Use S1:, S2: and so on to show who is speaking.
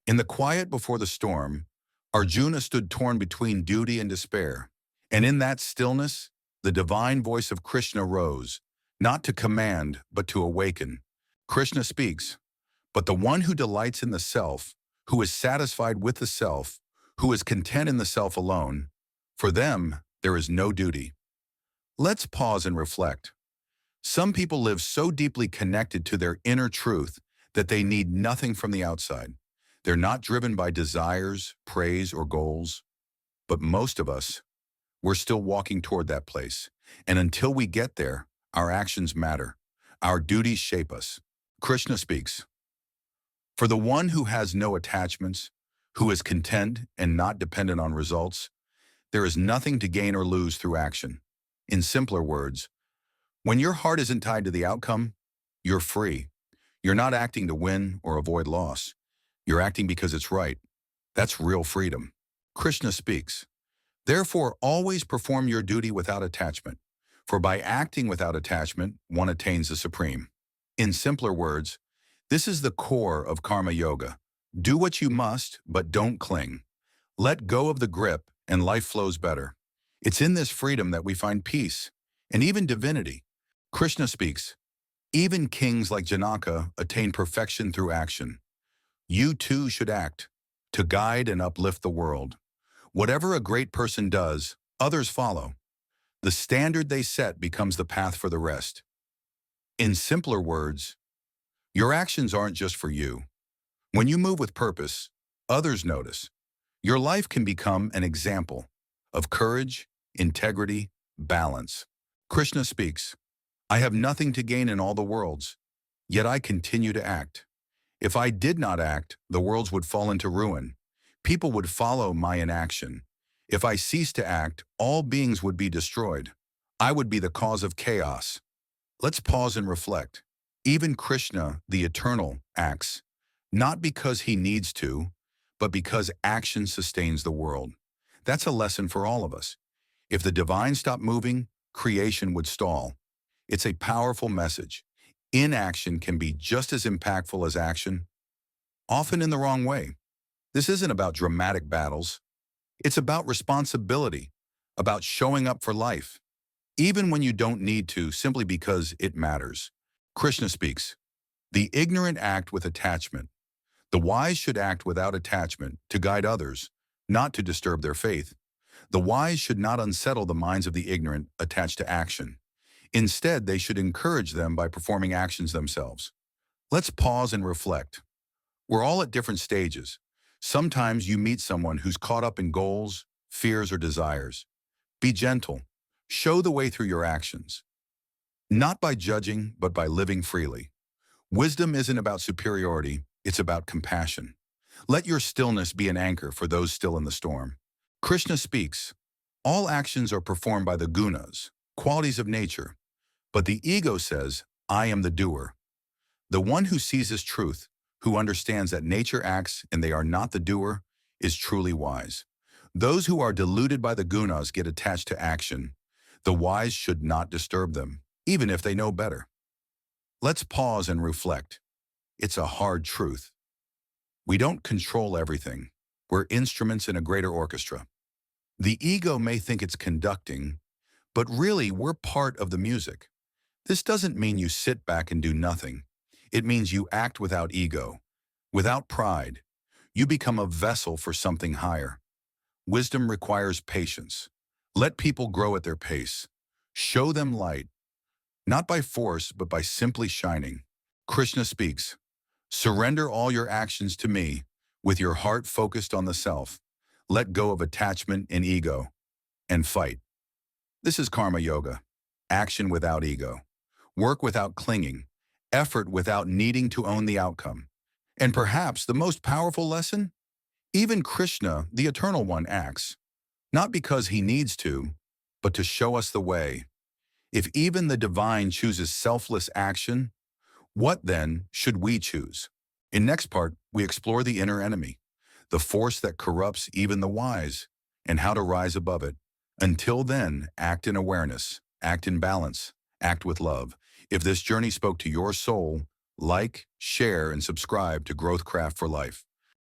S1: In the quiet before the storm, Arjuna stood torn between duty and despair. And in that stillness, the divine voice of Krishna rose, not to command, but to awaken. Krishna speaks, but the one who delights in the self, who is satisfied with the self, who is content in the self alone, for them there is no duty. Let's pause and reflect. Some people live so deeply connected to their inner truth that they need nothing from the outside. They're not driven by desires, praise, or goals. But most of us, we're still walking toward that place. And until we get there, our actions matter. Our duties shape us. Krishna speaks, for the one who has no attachments, who is content and not dependent on results, there is nothing to gain or lose through action. In simpler words, when your heart isn't tied to the outcome, you're free. You're not acting to win or avoid loss. You're acting because it's right. That's real freedom. Krishna speaks, therefore always perform your duty without attachment, for by acting without attachment, one attains the supreme. In simpler words, this is the core of karma yoga. Do what you must, but don't cling. Let go of the grip and life flows better. It's in this freedom that we find peace and even divinity. Krishna speaks, even kings like Janaka attain perfection through action. You too should act to guide and uplift the world. Whatever a great person does, others follow. The standard they set becomes the path for the rest. In simpler words, your actions aren't just for you. When you move with purpose, others notice. Your life can become an example of courage, integrity, balance. Krishna speaks, I have nothing to gain in all the worlds, yet I continue to act. If I did not act, the worlds would fall into ruin. People would follow my inaction. If I ceased to act, all beings would be destroyed. I would be the cause of chaos. Let's pause and reflect. Even Krishna, the eternal, acts, not because he needs to, but because action sustains the world. That's a lesson for all of us. If the divine stopped moving, creation would stall. It's a powerful message. Inaction can be just as impactful as action, often in the wrong way. This isn't about dramatic battles. It's about responsibility, about showing up for life, even when you don't need to, simply because it matters. Krishna speaks, the ignorant act with attachment. The wise should act without attachment to guide others, not to disturb their faith. The wise should not unsettle the minds of the ignorant attached to action. Instead, they should encourage them by performing actions themselves. Let's pause and reflect. We're all at different stages. Sometimes you meet someone who's caught up in goals, fears, or desires. Be gentle. Show the way through your actions. Not by judging, but by living freely. Wisdom isn't about superiority, it's about compassion. Let your stillness be an anchor for those still in the storm. Krishna speaks, all actions are performed by the gunas, qualities of nature, but the ego says, I am the doer. The one who sees this truth, who understands that nature acts and they are not the doer, is truly wise. Those who are deluded by the gunas get attached to action. The wise should not disturb them, even if they know better. Let's pause and reflect. It's a hard truth. We don't control everything. We're instruments in a greater orchestra. The ego may think it's conducting, but really we're part of the music. This doesn't mean you sit back and do nothing. It means you act without ego, without pride. You become a vessel for something higher. Wisdom requires patience. Let people grow at their pace. Show them light, not by force, but by simply shining. Krishna speaks, surrender all your actions to me, with your heart focused on the self. Let go of attachment and ego, and fight. This is karma yoga. Action without ego. Work without clinging. Effort without needing to own the outcome. And perhaps the most powerful lesson? Even Krishna, the Eternal One, acts, not because he needs to, but to show us the way. If even the divine chooses selfless action, what then should we choose? In next part, we explore the inner enemy, the force that corrupts even the wise, and how to rise above it. Until then, act in awareness, act in balance, act with love. If this journey spoke to your soul, like, share, and subscribe to Growth Craft for Life.